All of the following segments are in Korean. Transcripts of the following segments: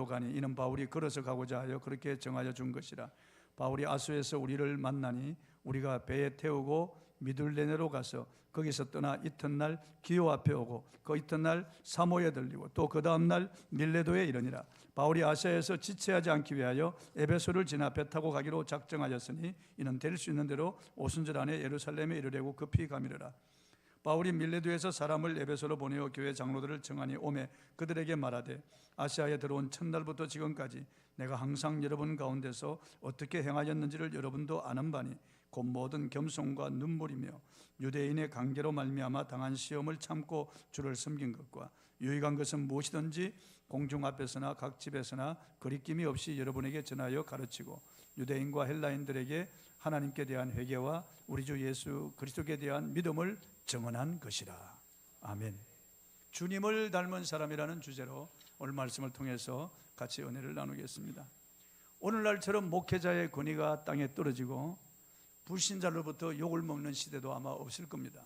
가니 이는 바울이 걸어서 가고자 하여 그렇게 정하여 준 것이라. 바울이 아소에서 우리를 만나니 우리가 배에 태우고 미둘레네로 가서 거기서 떠나 이튿날 기호 앞에 오고 그 이튿날 사모에 들리고 또 그 다음날 밀레도에 이르니라. 바울이 아시아에서 지체하지 않기 위하여 에베소를 지나 배 타고 가기로 작정하였으니 이는 될 수 있는 대로 오순절 안에 예루살렘에 이르려고 급히 가미르라. 바울이 밀레도에서 사람을 에베소로 보내어 교회 장로들을 청하니 오매 그들에게 말하되 아시아에 들어온 첫날부터 지금까지 내가 항상 여러분 가운데서 어떻게 행하였는지를 여러분도 아는 바니 곧 모든 겸손과 눈물이며 유대인의 관계로 말미암아 당한 시험을 참고 주를 섬긴 것과 유익한 것은 무엇이든지 공중 앞에서나 각 집에서나 거리낌이 없이 여러분에게 전하여 가르치고 유대인과 헬라인들에게 하나님께 대한 회개와 우리 주 예수 그리스도께 대한 믿음을 증언한 것이라. 아멘. 주님을 닮은 사람이라는 주제로 오늘 말씀을 통해서 같이 은혜를 나누겠습니다. 오늘날처럼 목회자의 권위가 땅에 떨어지고 불신자로부터 욕을 먹는 시대도 아마 없을 겁니다.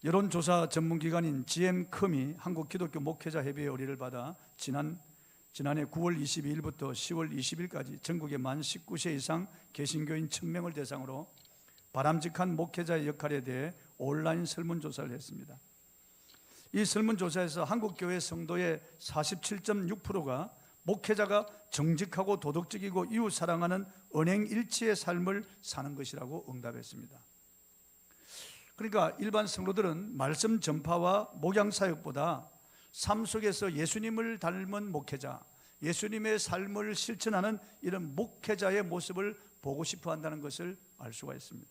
여론조사 전문기관인 GM컴이 한국기독교 목회자협의회 의뢰를 받아 지난해 9월 22일부터 10월 20일까지 전국의 만 19세 이상 개신교인 1000명을 대상으로 바람직한 목회자의 역할에 대해 온라인 설문조사를 했습니다. 이 설문조사에서 한국교회 성도의 47.6%가 목회자가 정직하고 도덕적이고 이웃 사랑하는 언행일치의 삶을 사는 것이라고 응답했습니다. 그러니까 일반 성도들은 말씀 전파와 목양사역보다 삶 속에서 예수님을 닮은 목회자, 예수님의 삶을 실천하는 이런 목회자의 모습을 보고 싶어 한다는 것을 알 수가 있습니다.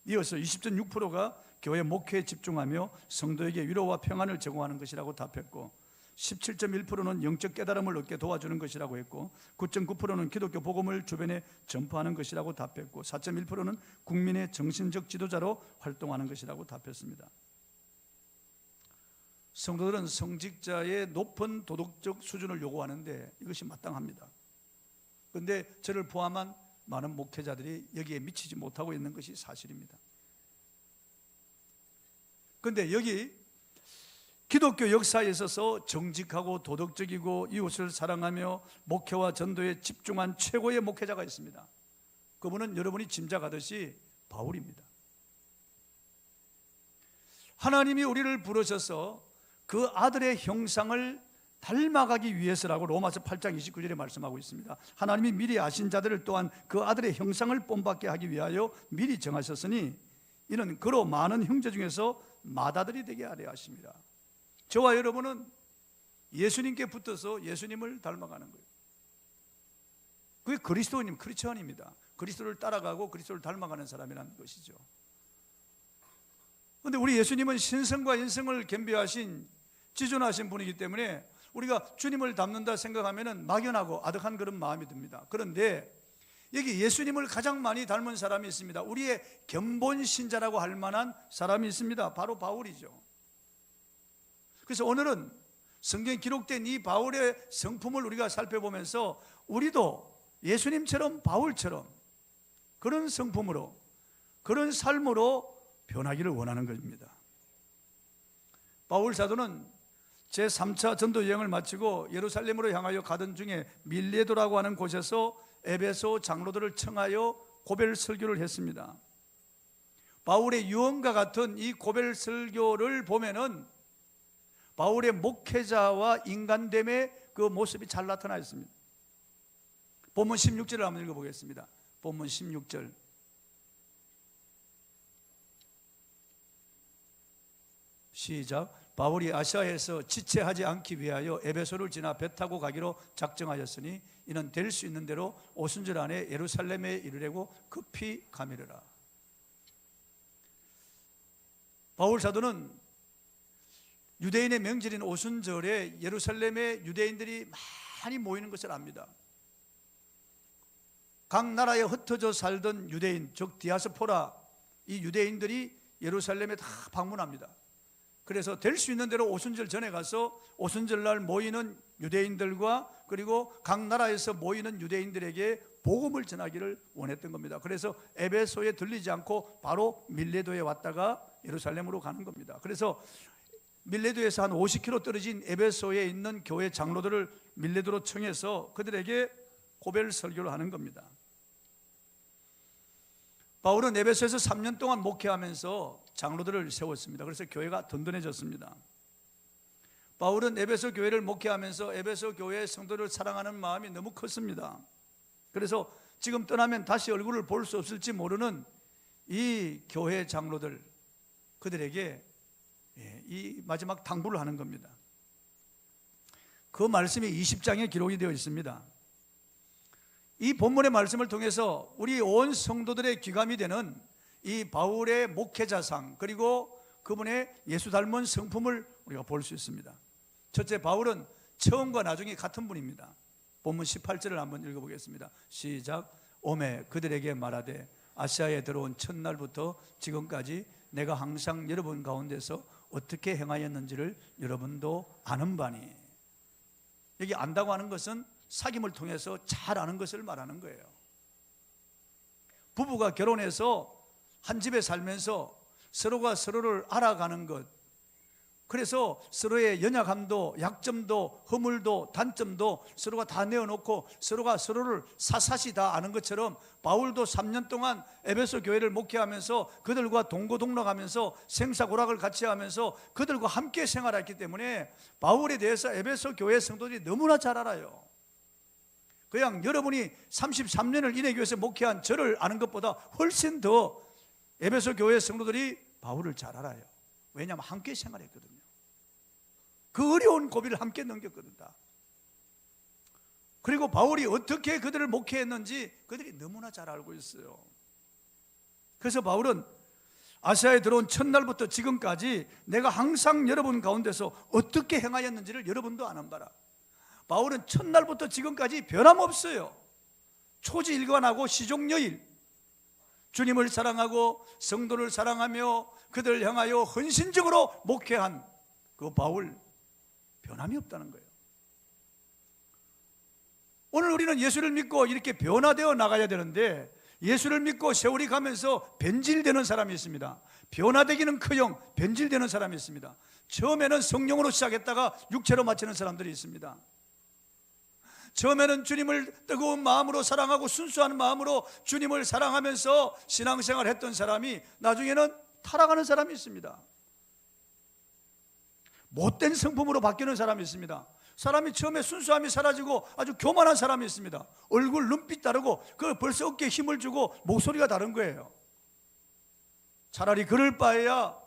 이어서 20.6%가 교회 목회에 집중하며 성도에게 위로와 평안을 제공하는 것이라고 답했고 17.1%는 영적 깨달음을 얻게 도와주는 것이라고 했고 9.9%는 기독교 복음을 주변에 전파하는 것이라고 답했고 4.1%는 국민의 정신적 지도자로 활동하는 것이라고 답했습니다. 성도들은 성직자의 높은 도덕적 수준을 요구하는데 이것이 마땅합니다. 그런데 저를 포함한 많은 목회자들이 여기에 미치지 못하고 있는 것이 사실입니다. 그런데 여기 기독교 역사에 있어서 정직하고 도덕적이고 이웃을 사랑하며 목회와 전도에 집중한 최고의 목회자가 있습니다. 그분은 여러분이 짐작하듯이 바울입니다. 하나님이 우리를 부르셔서 그 아들의 형상을 닮아가기 위해서라고 로마서 8장 29절에 말씀하고 있습니다. 하나님이 미리 아신 자들을 또한 그 아들의 형상을 본받게 하기 위하여 미리 정하셨으니 이는 그로 많은 형제 중에서 맏아들이 되게 하려 하십니다. 저와 여러분은 예수님께 붙어서 예수님을 닮아가는 거예요. 그게 그리스도님, 크리스천입니다. 그리스도를 따라가고 그리스도를 닮아가는 사람이라는 것이죠. 그런데 우리 예수님은 신성과 인성을 겸비하신 지존하신 분이기 때문에 우리가 주님을 닮는다 생각하면 막연하고 아득한 그런 마음이 듭니다. 그런데 여기 예수님을 가장 많이 닮은 사람이 있습니다. 우리의 견본 신자라고 할 만한 사람이 있습니다. 바로 바울이죠. 그래서 오늘은 성경에 기록된 이 바울의 성품을 우리가 살펴보면서 우리도 예수님처럼 바울처럼 그런 성품으로 그런 삶으로 변하기를 원하는 것입니다. 바울 사도는 제3차 전도 여행을 마치고 예루살렘으로 향하여 가던 중에 밀레도라고 하는 곳에서 에베소 장로들을 청하여 고별 설교를 했습니다. 바울의 유언과 같은 이 고별 설교를 보면은 바울의 목회자와 인간됨의 그 모습이 잘 나타나 있습니다. 본문 16절을 한번 읽어보겠습니다. 본문 16절. 시작. 바울이 아시아에서 지체하지 않기 위하여 에베소를 지나 배 타고 가기로 작정하였으니 이는 될 수 있는 대로 오순절 안에 예루살렘에 이르려고 급히 가미르라. 바울 사도는 유대인의 명절인 오순절에 예루살렘에 유대인들이 많이 모이는 것을 압니다. 각 나라에 흩어져 살던 유대인, 즉 디아스포라, 이 유대인들이 예루살렘에 다 방문합니다. 그래서 될 수 있는 대로 오순절 전에 가서 오순절날 모이는 유대인들과 그리고 각 나라에서 모이는 유대인들에게 복음을 전하기를 원했던 겁니다. 그래서 에베소에 들리지 않고 바로 밀레도에 왔다가 예루살렘으로 가는 겁니다. 그래서 밀레도에서 한 50km 떨어진 에베소에 있는 교회 장로들을 밀레도로 청해서 그들에게 고별 설교를 하는 겁니다. 바울은 에베소에서 3년 동안 목회하면서 장로들을 세웠습니다. 그래서 교회가 든든해졌습니다. 바울은 에베소 교회를 목회하면서 에베소 교회의 성도를 사랑하는 마음이 너무 컸습니다. 그래서 지금 떠나면 다시 얼굴을 볼 수 없을지 모르는 이 교회 장로들, 그들에게 이 마지막 당부를 하는 겁니다. 그 말씀이 20장에 기록이 되어 있습니다. 이 본문의 말씀을 통해서 우리 온 성도들의 귀감이 되는 이 바울의 목회자상, 그리고 그분의 예수 닮은 성품을 우리가 볼 수 있습니다. 첫째, 바울은 처음과 나중이 같은 분입니다. 본문 18절을 한번 읽어보겠습니다. 시작. 오매 그들에게 말하되 아시아에 들어온 첫날부터 지금까지 내가 항상 여러분 가운데서 어떻게 행하였는지를 여러분도 아는 바니. 여기 안다고 하는 것은 사귐을 통해서 잘 아는 것을 말하는 거예요. 부부가 결혼해서 한 집에 살면서 서로가 서로를 알아가는 것, 그래서 서로의 연약함도 약점도 허물도 단점도 서로가 다 내어놓고 서로가 서로를 사사시 다 아는 것처럼 바울도 3년 동안 에베소 교회를 목회하면서 그들과 동고동락하면서 생사고락을 같이 하면서 그들과 함께 생활했기 때문에 바울에 대해서 에베소 교회 성도들이 너무나 잘 알아요. 그냥 여러분이 33년을 인해교회에서 목회한 저를 아는 것보다 훨씬 더 에베소 교회 성도들이 바울을 잘 알아요. 왜냐하면 함께 생활했거든요. 그 어려운 고비를 함께 넘겼거든. 그리고 바울이 어떻게 그들을 목회했는지 그들이 너무나 잘 알고 있어요. 그래서 바울은 아시아에 들어온 첫날부터 지금까지 내가 항상 여러분 가운데서 어떻게 행하였는지를 여러분도 아는 바라. 바울은 첫날부터 지금까지 변함없어요. 초지일관하고 시종여일 주님을 사랑하고 성도를 사랑하며 그들을 향하여 헌신적으로 목회한 그 바울, 변함이 없다는 거예요. 오늘 우리는 예수를 믿고 이렇게 변화되어 나가야 되는데 예수를 믿고 세월이 가면서 변질되는 사람이 있습니다. 변화되기는 커녕 변질되는 사람이 있습니다. 처음에는 성령으로 시작했다가 육체로 마치는 사람들이 있습니다. 처음에는 주님을 뜨거운 마음으로 사랑하고 순수한 마음으로 주님을 사랑하면서 신앙생활을 했던 사람이 나중에는 타락하는 사람이 있습니다. 못된 성품으로 바뀌는 사람이 있습니다. 사람이 처음에 순수함이 사라지고 아주 교만한 사람이 있습니다. 얼굴 눈빛 다르고 그 벌써 어깨에 힘을 주고 목소리가 다른 거예요. 차라리 그럴 바에야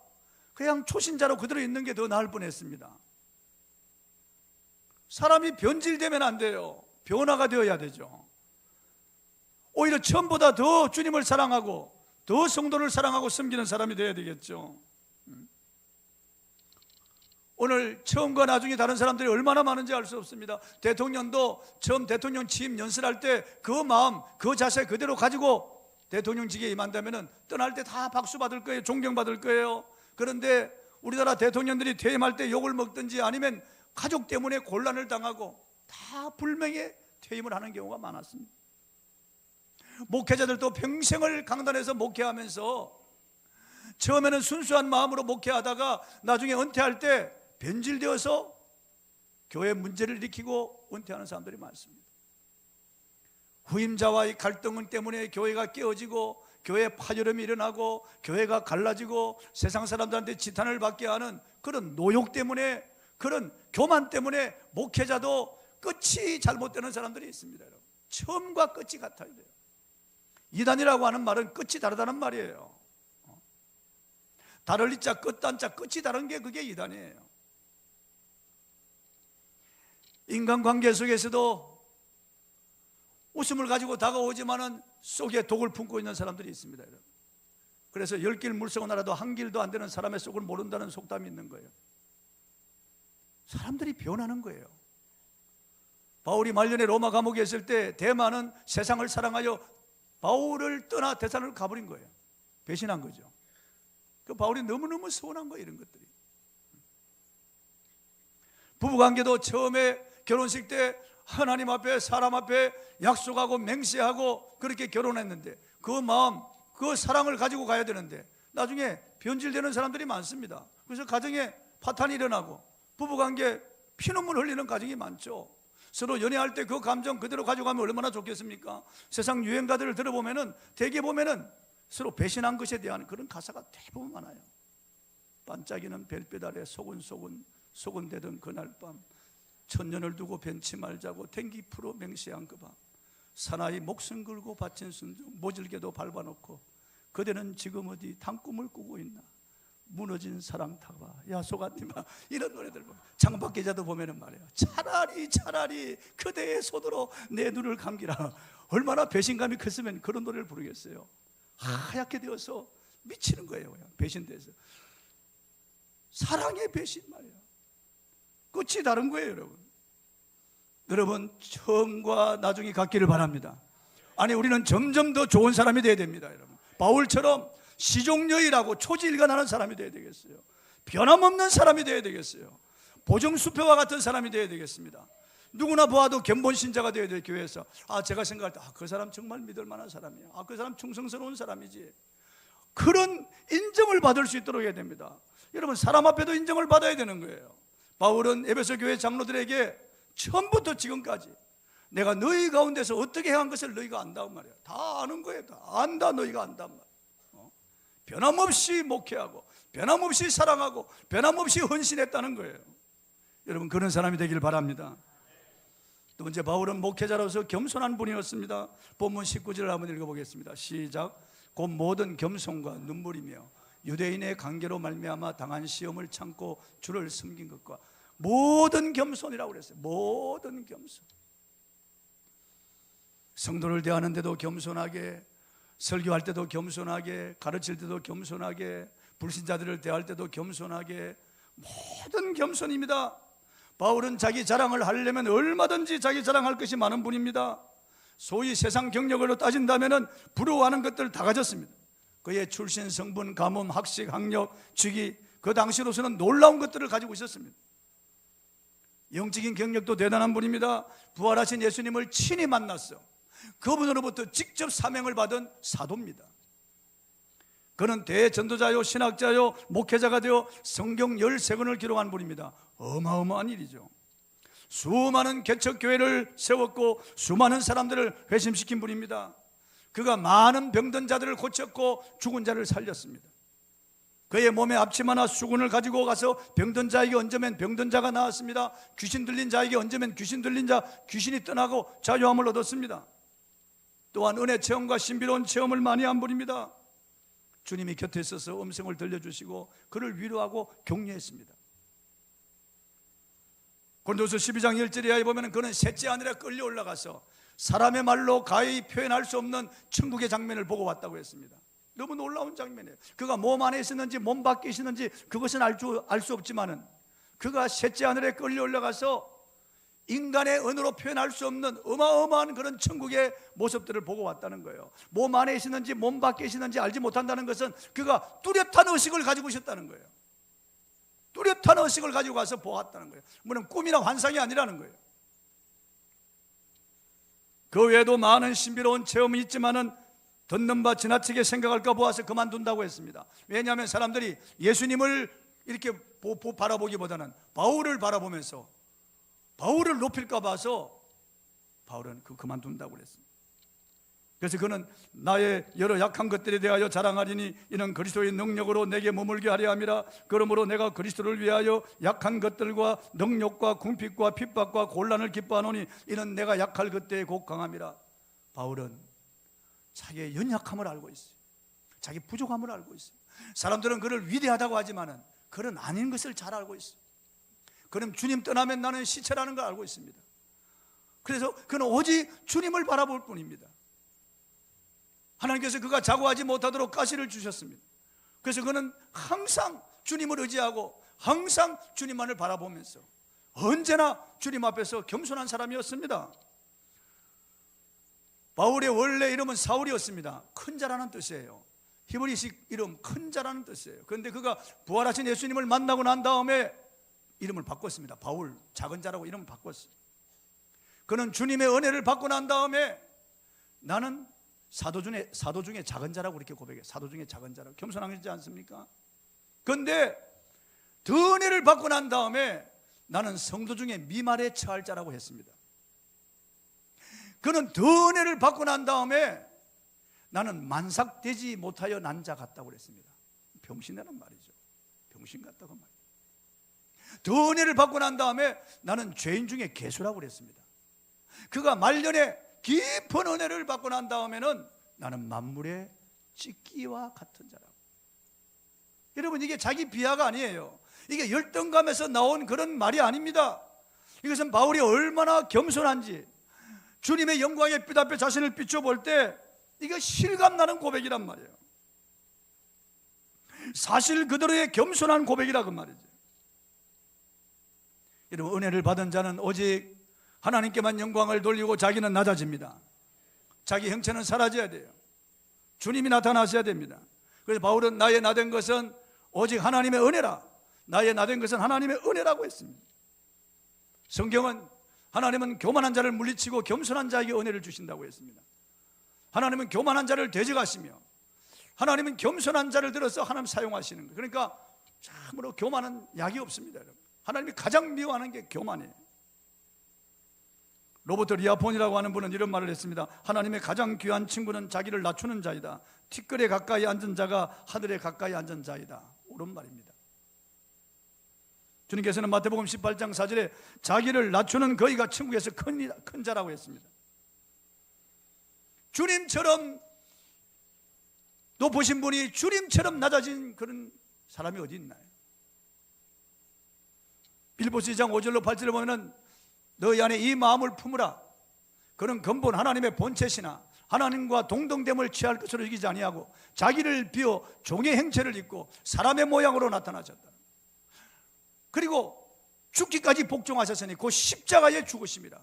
그냥 초신자로 그대로 있는 게 더 나을 뻔했습니다. 사람이 변질되면 안 돼요. 변화가 되어야 되죠. 오히려 처음보다 더 주님을 사랑하고 더 성도를 사랑하고 섬기는 사람이 되어야 되겠죠. 오늘 처음과 나중에 다른 사람들이 얼마나 많은지 알 수 없습니다. 대통령도 처음 대통령 취임 연설할 때 그 마음, 그 자세 그대로 가지고 대통령직에 임한다면 떠날 때 다 박수 받을 거예요. 존경받을 거예요. 그런데 우리나라 대통령들이 퇴임할 때 욕을 먹든지 아니면 가족 때문에 곤란을 당하고 다 불명예 퇴임을 하는 경우가 많았습니다. 목회자들도 평생을 강단에서 목회하면서 처음에는 순수한 마음으로 목회하다가 나중에 은퇴할 때 변질되어서 교회 문제를 일으키고 은퇴하는 사람들이 많습니다. 후임자와의 갈등 때문에 교회가 깨어지고 교회 파열음이 일어나고 교회가 갈라지고 세상 사람들한테 지탄을 받게 하는 그런 노욕 때문에, 그런 교만 때문에 목회자도 끝이 잘못되는 사람들이 있습니다. 여러분. 처음과 끝이 같아야 돼요. 이단이라고 하는 말은 끝이 다르다는 말이에요. 다를 이자 끝단자 끝이 다른 게 그게 이단이에요. 인간관계 속에서도 웃음을 가지고 다가오지만은 속에 독을 품고 있는 사람들이 있습니다. 여러분. 그래서 10길 물속은 알아도 한 길도 안 되는 사람의 속을 모른다는 속담이 있는 거예요. 사람들이 변하는 거예요. 바울이 말년에 로마 감옥에 있을 때 대마는 세상을 사랑하여 바울을 떠나 데살로니가를 가버린 거예요. 배신한 거죠. 그 바울이 너무너무 서운한 거예요. 이런 것들이. 부부관계도 처음에 결혼식 때 하나님 앞에 사람 앞에 약속하고 맹세하고 그렇게 결혼했는데 그 마음, 그 사랑을 가지고 가야 되는데 나중에 변질되는 사람들이 많습니다. 그래서 가정에 파탄이 일어나고 부부관계 피눈물 흘리는 가정이 많죠. 서로 연애할 때 그 감정 그대로 가져가면 얼마나 좋겠습니까? 세상 유행가들을 들어보면은 대개 보면은 서로 배신한 것에 대한 그런 가사가 대부분 많아요. 반짝이는 별빛 아래 소곤대던 그날 밤, 천년을 두고 변치 말자고 댕기 풀어 맹세한 그 밤, 사나이 목숨 걸고 바친 순종 모질게도 밟아놓고 그대는 지금 어디 단꿈을 꾸고 있나, 무너진 사랑 타봐 야소가티마, 이런 노래들 보면 창밖 계자도 보면은 말이에요, 차라리 그대의 손으로 내 눈을 감기라. 얼마나 배신감이 컸으면 그런 노래를 부르겠어요. 하얗게 되어서 미치는 거예요. 그냥 배신돼서. 사랑의 배신 말이에요. 끝이 다른 거예요. 여러분 처음과 나중이 같기를 바랍니다. 아니 우리는 점점 더 좋은 사람이 돼야 됩니다. 여러분 바울처럼 시종여일하고 초지일관하는 사람이 돼야 되겠어요. 변함없는 사람이 돼야 되겠어요. 보정수표와 같은 사람이 돼야 되겠습니다. 누구나 보아도 견본신자가 돼야 돼요. 교회에서 제가 생각할 때 그 사람 정말 믿을 만한 사람이야, 그 사람 충성스러운 사람이지, 그런 인정을 받을 수 있도록 해야 됩니다. 여러분 사람 앞에도 인정을 받아야 되는 거예요. 바울은 에베소 교회 장로들에게 처음부터 지금까지 내가 너희 가운데서 어떻게 행한 것을 너희가 안다고 말이야. 다 아는 거예요. 다 안다. 너희가 안단 말이야. 변함없이 목회하고 변함없이 사랑하고 변함없이 헌신했다는 거예요. 여러분 그런 사람이 되길 바랍니다. 두 번째, 바울은 목회자로서 겸손한 분이었습니다. 본문 19절을 한번 읽어보겠습니다. 시작. 곧 모든 겸손과 눈물이며 유대인의 관계로 말미암아 당한 시험을 참고 주를 섬긴 것과 모든 겸손이라고 그랬어요. 모든 겸손. 성도를 대하는 데도 겸손하게, 설교할 때도 겸손하게, 가르칠 때도 겸손하게, 불신자들을 대할 때도 겸손하게, 모든 겸손입니다. 바울은 자기 자랑을 하려면 얼마든지 자기 자랑할 것이 많은 분입니다. 소위 세상 경력으로 따진다면 부러워하는 것들 다 가졌습니다. 그의 출신, 성분, 가문, 학식, 학력, 직위, 그 당시로서는 놀라운 것들을 가지고 있었습니다. 영적인 경력도 대단한 분입니다. 부활하신 예수님을 친히 만났어. 그분으로부터 직접 사명을 받은 사도입니다. 그는 대전도자요, 신학자요, 목회자가 되어 성경 13권을 기록한 분입니다. 어마어마한 일이죠. 수많은 개척교회를 세웠고 수많은 사람들을 회심시킨 분입니다. 그가 많은 병든 자들을 고쳤고 죽은 자를 살렸습니다. 그의 몸에 앞치마나 수건을 가지고 가서 병든 자에게 얹으면 병든 자가 나았습니다. 귀신 들린 자에게 얹으면 귀신 들린 자, 귀신이 떠나고 자유함을 얻었습니다. 또한 은혜 체험과 신비로운 체험을 많이 한 분입니다. 주님이 곁에 있어서 음성을 들려주시고 그를 위로하고 격려했습니다. 고린도서 12장 1절에 보면 그는 셋째 하늘에 끌려 올라가서 사람의 말로 가히 표현할 수 없는 천국의 장면을 보고 왔다고 했습니다. 너무 놀라운 장면이에요. 그가 몸 안에 있었는지 몸 밖에 있었는지 그것은 알 수 없지만은 그가 셋째 하늘에 끌려 올라가서 인간의 언어로 표현할 수 없는 어마어마한 그런 천국의 모습들을 보고 왔다는 거예요. 몸 안에 있었는지 몸 밖에 있었는지 알지 못한다는 것은 그가 뚜렷한 의식을 가지고 있었다는 거예요. 뚜렷한 의식을 가지고 가서 보았다는 거예요. 물론 꿈이나 환상이 아니라는 거예요. 그 외에도 많은 신비로운 체험이 있지만은 듣는 바 지나치게 생각할까 보아서 그만둔다고 했습니다. 왜냐하면 사람들이 예수님을 이렇게 바라보기보다는 바울을 바라보면서 바울을 높일까 봐서 바울은 그만둔다고 그랬습니다. 그래서 그는 나의 여러 약한 것들에 대하여 자랑하리니 이는 그리스도의 능력으로 내게 머물게 하려 함이라. 그러므로 내가 그리스도를 위하여 약한 것들과 능력과 궁핍과 핍박과 곤란을 기뻐하노니 이는 내가 약할 그때에 곧 강함이라. 바울은 자기의 연약함을 알고 있어요. 자기 부족함을 알고 있어요. 사람들은 그를 위대하다고 하지만은 그는 아닌 것을 잘 알고 있어요. 그는 주님 떠나면 나는 시체라는 걸 알고 있습니다. 그래서 그는 오직 주님을 바라볼 뿐입니다. 하나님께서 그가 자고하지 못하도록 가시를 주셨습니다. 그래서 그는 항상 주님을 의지하고 항상 주님만을 바라보면서 언제나 주님 앞에서 겸손한 사람이었습니다. 바울의 원래 이름은 사울이었습니다. 큰 자라는 뜻이에요. 히브리식 이름 큰 자라는 뜻이에요. 그런데 그가 부활하신 예수님을 만나고 난 다음에 이름을 바꿨습니다. 바울, 작은 자라고 이름을 바꿨어요. 그는 주님의 은혜를 받고 난 다음에 나는 사도 중에 작은 자라고 이렇게 고백해요. 사도 중에 작은 자라고. 겸손한 것이지 않습니까? 그런데 더 은혜를 받고 난 다음에 나는 성도 중에 미말에 처할 자라고 했습니다. 그는 더 은혜를 받고 난 다음에 나는 만삭되지 못하여 난 자 같다고 그랬습니다. 병신이라는 말이죠. 병신 같다고 말이에요. 더 은혜를 받고 난 다음에 나는 죄인 중에 괴수라고 그랬습니다. 그가 말년에 깊은 은혜를 받고 난 다음에는 나는 만물의 찢기와 같은 자라고. 여러분, 이게 자기 비하가 아니에요. 이게 열등감에서 나온 그런 말이 아닙니다. 이것은 바울이 얼마나 겸손한지, 주님의 영광의 빛 앞에 자신을 비춰볼 때 이거 실감나는 고백이란 말이에요. 사실 그대로의 겸손한 고백이라고 말이죠. 여러분, 은혜를 받은 자는 오직 하나님께만 영광을 돌리고 자기는 낮아집니다. 자기 형체는 사라져야 돼요. 주님이 나타나셔야 됩니다. 그래서 바울은 나의 나된 것은 오직 하나님의 은혜라, 나의 나된 것은 하나님의 은혜라고 했습니다. 성경은 하나님은 교만한 자를 물리치고 겸손한 자에게 은혜를 주신다고 했습니다. 하나님은 교만한 자를 대적하시며 하나님은 겸손한 자를 들어서 하나님 사용하시는 거예요. 그러니까 참으로 교만은 약이 없습니다. 여러분. 하나님이 가장 미워하는 게 교만이에요. 로버트 리아폰이라고 하는 분은 이런 말을 했습니다. 하나님의 가장 귀한 친구는 자기를 낮추는 자이다. 티끌에 가까이 앉은 자가 하늘에 가까이 앉은 자이다. 옳은 말입니다. 주님께서는 마태복음 18장 4절에 자기를 낮추는 거의가 천국에서 큰 자라고 했습니다. 주님처럼 높으신 분이 주님처럼 낮아진 그런 사람이 어디 있나요? 빌립보서 2장 5절로 8절에 보면은 너희 안에 이 마음을 품으라. 그는 근본 하나님의 본체시나 하나님과 동등됨을 취할 것으로 여기지 아니하고 자기를 비워 종의 행체를 입고 사람의 모양으로 나타나셨다. 그리고 죽기까지 복종하셨으니 그 십자가에 죽으심이라.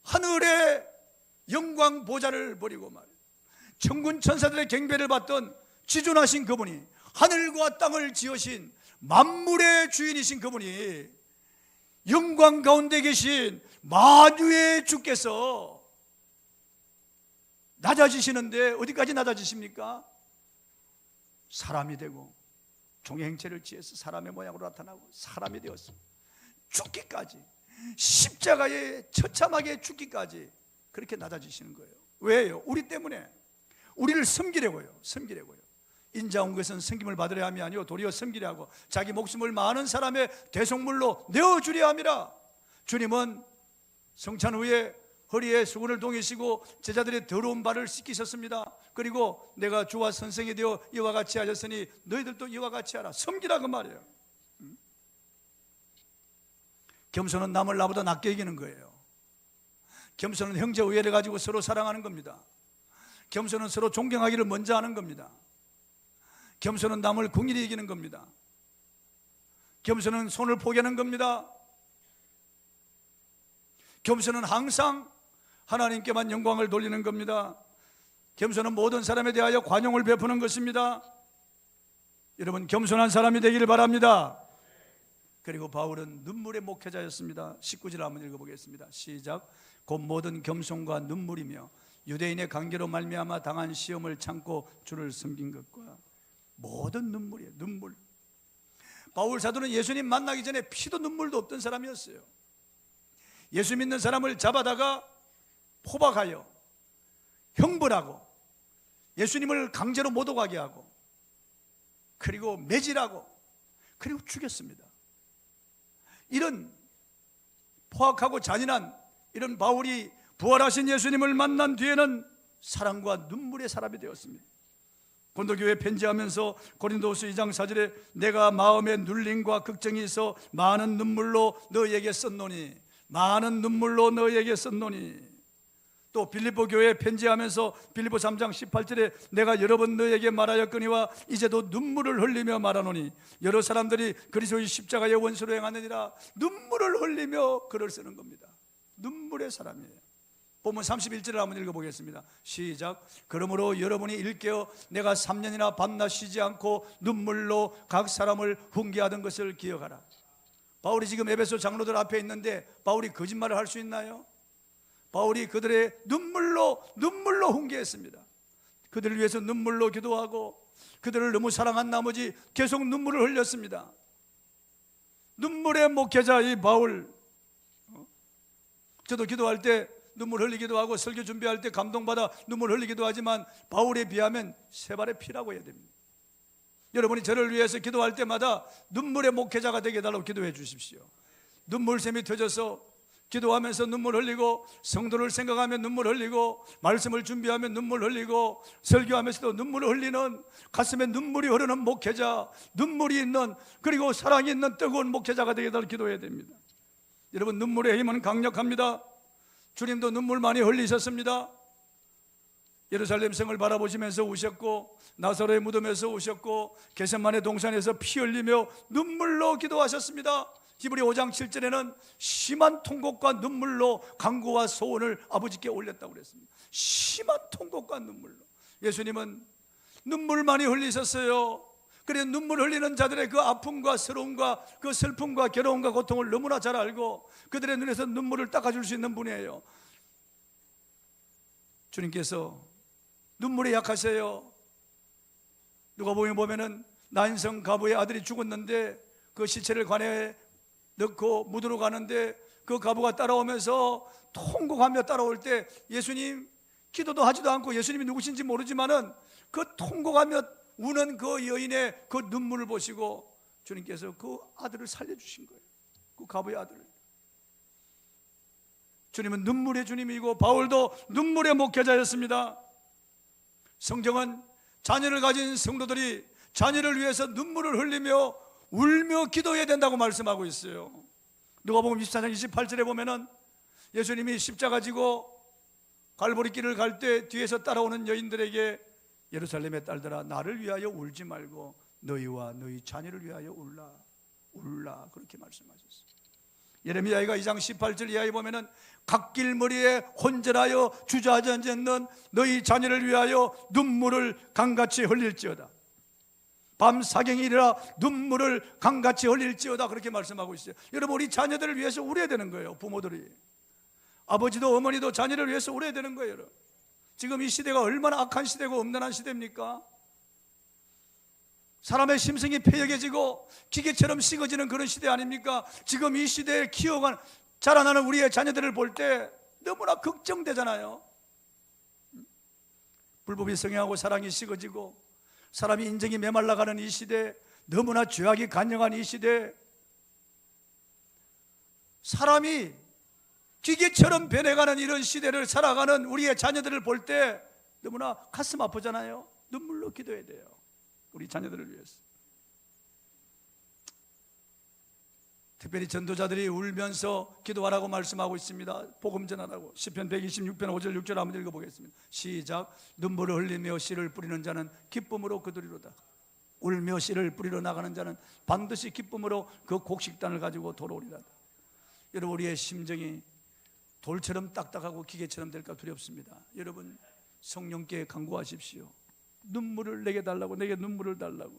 하늘의 영광 보좌를 버리고 말이에요. 천군 천사들의 경배를 받던 지존하신 그분이, 하늘과 땅을 지으신 만물의 주인이신 그분이, 영광 가운데 계신 만유의 주께서 낮아지시는데 어디까지 낮아지십니까? 사람이 되고 종의 행체를 취해서 사람의 모양으로 나타나고 사람이 되었어. 죽기까지, 십자가에 처참하게 죽기까지 그렇게 낮아지시는 거예요. 왜요? 우리 때문에, 우리를 섬기려고요. 섬기려고요. 인자 온 것은 섬김을 받으려 함이 아니요 도리어 섬기려 하고 자기 목숨을 많은 사람의 대속물로 내어주려 함이라. 주님은 성찬 후에 허리에 수건을 동이시고 제자들의 더러운 발을 씻기셨습니다. 그리고 내가 주와 선생이 되어 이와 같이 하셨으니 너희들도 이와 같이 하라. 섬기라 그 말이에요. 겸손은 남을 나보다 낮게 여기는 거예요. 겸손은 형제 우애를 가지고 서로 사랑하는 겁니다. 겸손은 서로 존경하기를 먼저 하는 겁니다. 겸손은 남을 긍휼히 여기는 겁니다. 겸손은 손을 포기하는 겁니다. 겸손은 항상 하나님께만 영광을 돌리는 겁니다. 겸손은 모든 사람에 대하여 관용을 베푸는 것입니다. 여러분, 겸손한 사람이 되기를 바랍니다. 그리고 바울은 눈물의 목회자였습니다. 19절 한번 읽어보겠습니다. 시작. 곧 모든 겸손과 눈물이며 유대인의 관계로 말미암아 당한 시험을 참고 주를 섬긴 것과 모든 눈물이에요. 눈물. 바울 사도는 예수님 만나기 전에 피도 눈물도 없던 사람이었어요. 예수 믿는 사람을 잡아다가 포박하여 형벌하고 예수님을 강제로 못 오가게 하고 그리고 매질하고 그리고 죽였습니다. 이런 포악하고 잔인한 이런 바울이 부활하신 예수님을 만난 뒤에는 사랑과 눈물의 사람이 되었습니다. 고린도교회에 편지하면서 고린도후서 2장 4절에 내가 마음에 눌림과 걱정이 있어 많은 눈물로 너희에게 썼노니, 많은 눈물로 너희에게 썼노니. 또 빌립보 교회에 편지하면서 빌립보 3장 18절에 내가 여러 번 너희에게 말하였거니와 이제도 눈물을 흘리며 말하노니 여러 사람들이 그리스도의 십자가의 원수로 행하느니라. 눈물을 흘리며 글을 쓰는 겁니다. 눈물의 사람이에요. 본문 31절을 한번 읽어보겠습니다. 시작. 그러므로 여러분이 일깨어 내가 3년이나 밤낮 쉬지 않고 눈물로 각 사람을 훈계하던 것을 기억하라. 바울이 지금 에베소 장로들 앞에 있는데 바울이 거짓말을 할 수 있나요? 바울이 그들의 눈물로 훈계했습니다. 그들을 위해서 눈물로 기도하고 그들을 너무 사랑한 나머지 계속 눈물을 흘렸습니다. 눈물의 목회자 이 바울, 저도 기도할 때 눈물 흘리기도 하고 설교 준비할 때 감동받아 눈물 흘리기도 하지만 바울에 비하면 세 발의 피라고 해야 됩니다. 여러분이 저를 위해서 기도할 때마다 눈물의 목회자가 되게 해달라고 기도해 주십시오. 눈물샘이 터져서 기도하면서 눈물 흘리고, 성도를 생각하며 눈물 흘리고, 말씀을 준비하며 눈물 흘리고, 설교하면서도 눈물을 흘리는, 가슴에 눈물이 흐르는 목회자, 눈물이 있는, 그리고 사랑이 있는 뜨거운 목회자가 되게 해달라고 기도해야 됩니다. 여러분, 눈물의 힘은 강력합니다. 주님도 눈물 많이 흘리셨습니다. 예루살렘 성을 바라보시면서 우셨고, 나사로의 무덤에서 우셨고, 겟세마네 동산에서 피 흘리며 눈물로 기도하셨습니다. 히브리 5장 7절에는 심한 통곡과 눈물로 간구와 소원을 아버지께 올렸다고 그랬습니다. 심한 통곡과 눈물로. 예수님은 눈물 많이 흘리셨어요. 그래, 눈물 흘리는 자들의 그 아픔과 서러움과 그 슬픔과 괴로움과 고통을 너무나 잘 알고 그들의 눈에서 눈물을 닦아줄 수 있는 분이에요. 주님께서 눈물에 약하세요. 누가복음에 보면은 나인성 가부의 아들이 죽었는데 그 시체를 관에 넣고 묻으러 가는데 그 가부가 따라오면서 통곡하며 따라올 때 예수님 기도도 하지도 않고, 예수님이 누구신지 모르지만은 그 통곡하며 우는 그 여인의 그 눈물을 보시고 주님께서 그 아들을 살려주신 거예요. 그 가부의 아들을. 주님은 눈물의 주님이고 바울도 눈물의 목회자였습니다. 성경은 자녀를 가진 성도들이 자녀를 위해서 눈물을 흘리며 울며 기도해야 된다고 말씀하고 있어요. 누가복음 24장 28절에 보면은 예수님이 십자가 지고 갈보리길을 갈 때 뒤에서 따라오는 여인들에게 예루살렘의 딸들아, 나를 위하여 울지 말고 너희와 너희 자녀를 위하여 울라, 울라, 그렇게 말씀하셨어요. 예레미야가 2장 18절 이하에 보면은 갓길머리에 혼절하여 주저앉는 너희 자녀를 위하여 눈물을 강같이 흘릴지어다. 밤 사경이라 눈물을 강같이 흘릴지어다, 그렇게 말씀하고 있어요. 여러분, 우리 자녀들을 위해서 울어야 되는 거예요. 부모들이, 아버지도 어머니도 자녀를 위해서 울어야 되는 거예요. 여러분, 지금 이 시대가 얼마나 악한 시대고 음란한 시대입니까? 사람의 심성이 패역해지고 기계처럼 식어지는 그런 시대 아닙니까? 지금 이 시대에 키워간 자라나는 우리의 자녀들을 볼 때 너무나 걱정되잖아요. 불법이 성행하고 사랑이 식어지고 사람이 인정이 메말라가는 이 시대, 너무나 죄악이 간영한 이 시대, 사람이 기계처럼 변해가는 이런 시대를 살아가는 우리의 자녀들을 볼 때 너무나 가슴 아프잖아요. 눈물로 기도해야 돼요. 우리 자녀들을 위해서. 특별히 전도자들이 울면서 기도하라고 말씀하고 있습니다. 복음 전하라고. 시편 126편 5절 6절 한번 읽어보겠습니다. 시작. 눈물을 흘리며 씨를 뿌리는 자는 기쁨으로 거두리로다. 울며 씨를 뿌리러 나가는 자는 반드시 기쁨으로 그 곡식단을 가지고 돌아오리라. 여러분, 우리의 심정이 돌처럼 딱딱하고 기계처럼 될까 두렵습니다. 여러분, 성령께 간구하십시오. 눈물을 내게 달라고, 내게 눈물을 달라고.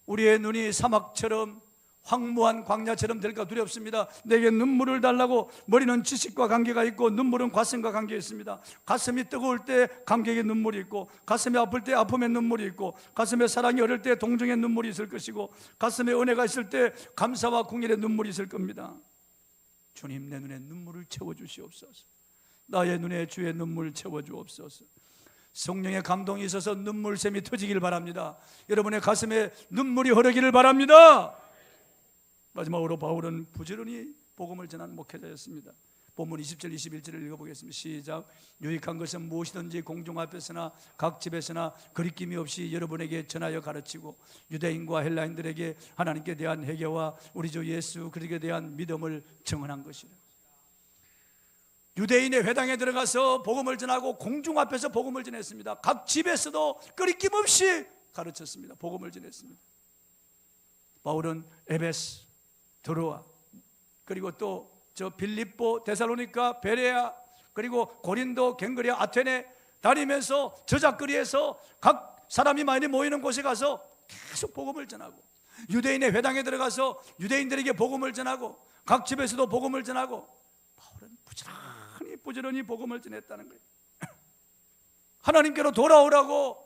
우리의 눈이 사막처럼 황무한 광야처럼 될까 두렵습니다. 내게 눈물을 달라고. 머리는 지식과 관계가 있고 눈물은 가슴과 관계가 있습니다. 가슴이 뜨거울 때 감격의 눈물이 있고, 가슴이 아플 때 아픔의 눈물이 있고, 가슴에 사랑이 어릴 때 동정의 눈물이 있을 것이고, 가슴에 은혜가 있을 때 감사와 궁일의 눈물이 있을 겁니다. 주님, 내 눈에 눈물을 채워주시옵소서. 나의 눈에 주의 눈물을 채워주옵소서. 성령의 감동이 있어서 눈물샘이 터지길 바랍니다. 여러분의 가슴에 눈물이 흐르기를 바랍니다. 마지막으로 바울은 부지런히 복음을 전하는 목회자였습니다. 본문 20절 21절을 읽어보겠습니다. 시작. 유익한 것은 무엇이든지 공중 앞에서나 각 집에서나 거리낌이 없이 여러분에게 전하여 가르치고, 유대인과 헬라인들에게 하나님께 대한 회개와 우리 주 예수 그리스도에 대한 믿음을 증언한 것이다. 유대인의 회당에 들어가서 복음을 전하고 공중 앞에서 복음을 전했습니다. 각 집에서도 거리낌 없이 가르쳤습니다. 복음을 전했습니다. 바울은 에베스, 드로아, 그리고 또 빌립보, 데살로니가, 베레아, 그리고 고린도, 갱그리아, 아테네 다니면서 저작거리에서 각 사람이 많이 모이는 곳에 가서 계속 복음을 전하고, 유대인의 회당에 들어가서 유대인들에게 복음을 전하고, 각 집에서도 복음을 전하고, 바울은 부지런히 복음을 전했다는 거예요. 하나님께로 돌아오라고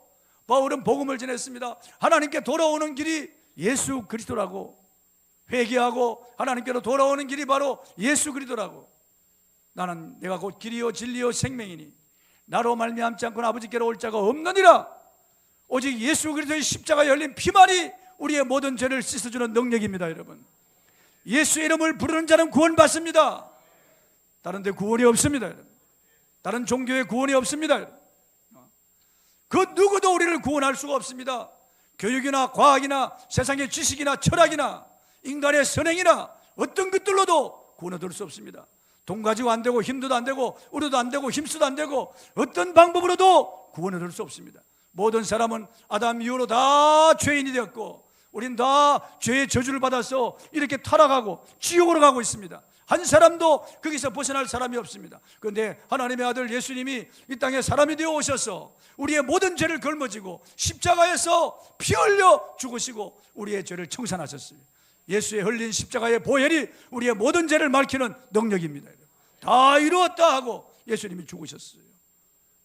바울은 복음을 전했습니다. 하나님께 돌아오는 길이 예수 그리스도라고 회개하고 하나님께로 돌아오는 길이 바로 예수 그리스도라고. 나는 내가 곧 길이요 진리요 생명이니 나로 말미암지 않고는 아버지께로 올 자가 없느니라. 오직 예수 그리스도의 십자가에 열린 피만이 우리의 모든 죄를 씻어주는 능력입니다. 여러분, 예수의 이름을 부르는 자는 구원받습니다. 다른 데 구원이 없습니다. 다른 종교에 구원이 없습니다. 그 누구도 우리를 구원할 수가 없습니다. 교육이나 과학이나 세상의 지식이나 철학이나 인간의 선행이나 어떤 것들로도 구원 얻을 수 없습니다. 돈 가지고 안 되고 힘도 안 되고 의료도 안 되고 힘수도 안 되고 어떤 방법으로도 구원 얻을 수 없습니다. 모든 사람은 아담 이후로 다 죄인이 되었고 우린 다 죄의 저주를 받아서 이렇게 타락하고 지옥으로 가고 있습니다. 한 사람도 거기서 벗어날 사람이 없습니다. 그런데 하나님의 아들 예수님이 이 땅에 사람이 되어 오셔서 우리의 모든 죄를 걸머지고 십자가에서 피 흘려 죽으시고 우리의 죄를 청산하셨어요. 예수의 흘린 십자가의 보혈이 우리의 모든 죄를 밝히는 능력입니다. 다 이루었다 하고 예수님이 죽으셨어요.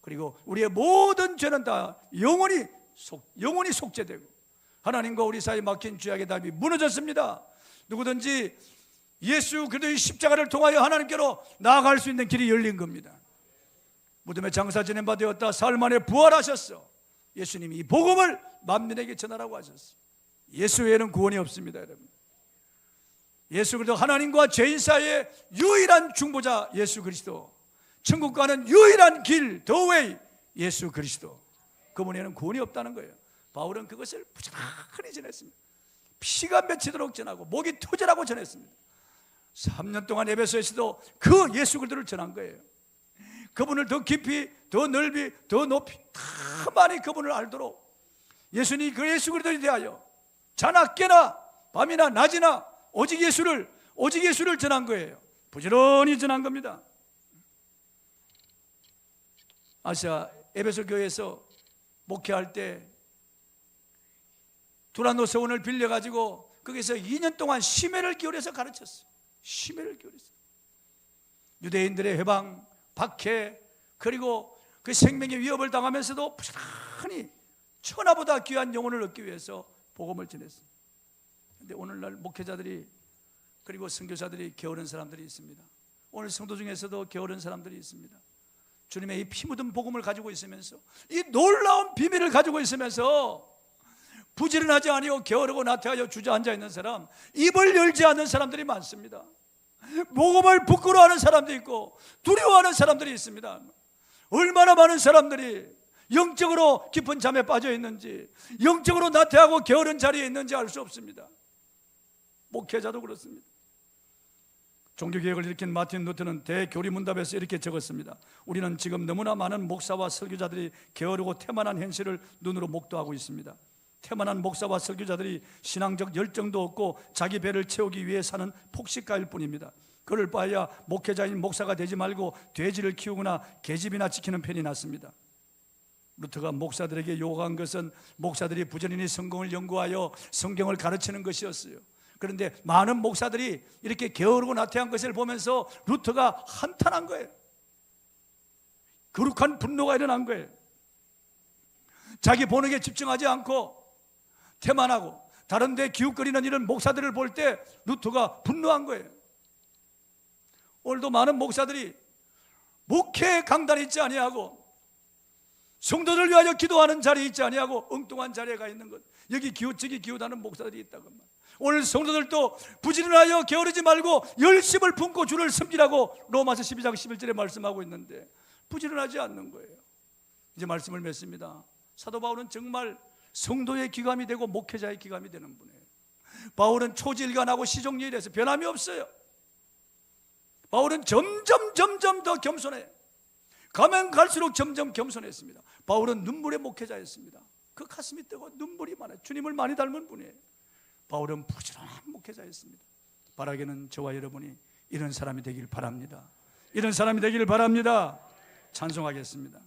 그리고 우리의 모든 죄는 다 영원히 속죄되고 하나님과 우리 사이에 막힌 죄악의 답이 무너졌습니다. 누구든지 예수 그리스도의 십자가를 통하여 하나님께로 나아갈 수 있는 길이 열린 겁니다. 무덤에 장사 지낸 바 되었다 사흘 만에 부활하셨어. 예수님이 이 복음을 만민에게 전하라고 하셨어. 예수 외에는 구원이 없습니다. 여러분, 예수 그리스도 하나님과 죄인 사이의 유일한 중보자 예수 그리스도, 천국 가는 유일한 길 the way 예수 그리스도, 그분에는 구원이 없다는 거예요. 바울은 그것을 부지런히 전했습니다. 피가 맺히도록 전하고 목이 터지라고 전했습니다. 3년 동안 에베소에서도 그 예수 그리스도를 전한 거예요. 그분을 더 깊이, 더 넓이, 더 높이 더 많이 그분을 알도록 예수님이 그 예수 그리스도에 대하여 자나 깨나 밤이나 낮이나 오직 예수를 전한 거예요. 부지런히 전한 겁니다. 아시아 에베소 교회에서 목회할 때 두란노 서원을 빌려가지고 거기서 2년 동안 심혈을 기울여서 가르쳤어요. 심혈을 기울였어요. 유대인들의 회방, 박해, 그리고 그 생명의 위협을 당하면서도 부지런히 천하보다 귀한 영혼을 얻기 위해서 복음을 전했어요. 그런데 오늘날 목회자들이 그리고 선교사들이 게으른 사람들이 있습니다. 오늘 성도 중에서도 게으른 사람들이 있습니다. 주님의 이 피 묻은 복음을 가지고 있으면서 이 놀라운 비밀을 가지고 있으면서 부지런하지 아니고 게으르고 나태하여 주저앉아 있는 사람, 입을 열지 않는 사람들이 많습니다. 복음을 부끄러워하는 사람도 있고 두려워하는 사람들이 있습니다. 얼마나 많은 사람들이 영적으로 깊은 잠에 빠져 있는지, 영적으로 나태하고 게으른 자리에 있는지 알 수 없습니다. 목회자도 그렇습니다. 종교개혁을 일으킨 마틴 루터는 대교리문답에서 이렇게 적었습니다. 우리는 지금 너무나 많은 목사와 설교자들이 게으르고 태만한 현실을 눈으로 목도하고 있습니다. 태만한 목사와 설교자들이 신앙적 열정도 없고 자기 배를 채우기 위해 사는 폭식가일 뿐입니다. 그럴 바에야 목회자인 목사가 되지 말고 돼지를 키우거나 계집이나 지키는 편이 낫습니다. 루터가 목사들에게 요구한 것은 목사들이 부지런히 성경을 연구하여 성경을 가르치는 것이었어요. 그런데 많은 목사들이 이렇게 게으르고 나태한 것을 보면서 루터가 한탄한 거예요. 거룩한 분노가 일어난 거예요. 자기 본업에 집중하지 않고 태만하고 다른 데 기웃거리는 이런 목사들을 볼 때 루터가 분노한 거예요. 오늘도 많은 목사들이 목회 강단에 있지 아니하고 성도들 위하여 기도하는 자리에 있지 아니하고 엉뚱한 자리에 가 있는 것, 여기 기웃 저기 기웃하는 목사들이 있다고 말이에요. 오늘 성도들도 부지런하여 게으르지 말고 열심을 품고 주를 섬기라고 로마서 12장 11절에 말씀하고 있는데 부지런하지 않는 거예요. 이제 말씀을 맺습니다. 사도 바울은 정말 성도의 기감이 되고 목회자의 기감이 되는 분이에요. 바울은 초지일관하고 시종일관해서 변함이 없어요. 바울은 점점 더 겸손해요. 가면 갈수록 점점 겸손했습니다. 바울은 눈물의 목회자였습니다. 그 가슴이 뜨고 눈물이 많아요. 주님을 많이 닮은 분이에요. 바울은 부지런한 목회자였습니다. 바라기는 저와 여러분이 이런 사람이 되길 바랍니다. 이런 사람이 되길 바랍니다. 찬송하겠습니다.